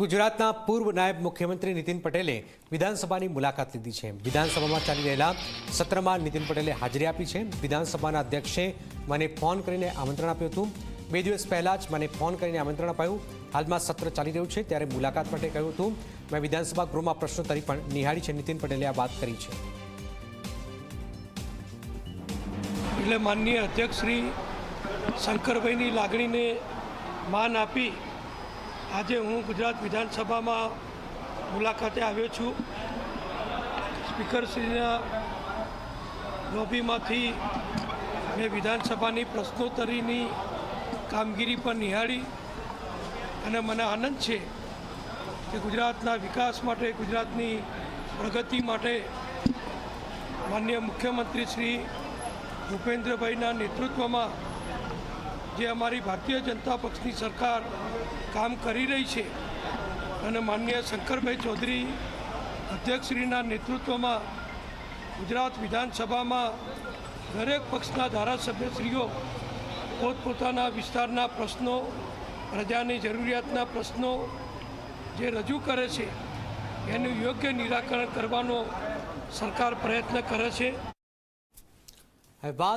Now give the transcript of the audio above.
ગુજરાતના પૂર્વ નાયબ મુખ્યમંત્રી નીતિન પટેલે વિધાનસભાની મુલાકાત લીધી છે। વિધાનસભામાં ચાલી રહેલા સત્રમાં નીતિન પટેલે હાજરી આપી છે। વિધાનસભાના અધ્યક્ષે મને ફોન કરીને આમંત્રણ આપ્યું હતું। 2 દિવસ પહેલા જ મને ફોન કરીને આમંત્રણ અપાયું। હાલમાં સત્ર ચાલી રહ્યું છે ત્યારે મુલાકાત માટે કહ્યું હતું। મેં વિધાનસભા ગૃહમાં પ્રશ્નોત્તરી પણ નિહાળી છે। નીતિન પટેલે આ વાત કરી છે। એટલે માનનીય અધ્યક્ષ શ્રી શંકરભાઈની લાગણીને માન આપી આજે હું ગુજરાત વિધાનસભામાં મુલાકાતે આવ્યો છું। સ્પીકરશ્રીના લોબીમાંથી મેં વિધાનસભાની પ્રશ્નોત્તરીની કામગીરી પર નિહાળી અને મને આનંદ છે કે ગુજરાતના વિકાસ માટે, ગુજરાતની પ્રગતિ માટે માનનીય મુખ્યમંત્રી શ્રી ભૂપેન્દ્રભાઈના નેતૃત્વમાં જે અમારી ભારતીય જનતા પક્ષની સરકાર કામ કરી રહી છે અને માનનીય શંકરભાઈ ચૌધરી અધ્યક્ષશ્રીના નેતૃત્વમાં ગુજરાત વિધાનસભામાં દરેક પક્ષના ધારાસભ્યશ્રીઓ પોતપોતાના વિસ્તારના પ્રશ્નો, પ્રજાની જરૂરિયાતના પ્રશ્નો જે રજૂ કરે છે એનું યોગ્ય નિરાકરણ કરવાનો સરકાર પ્રયત્ન કરે છે। વાત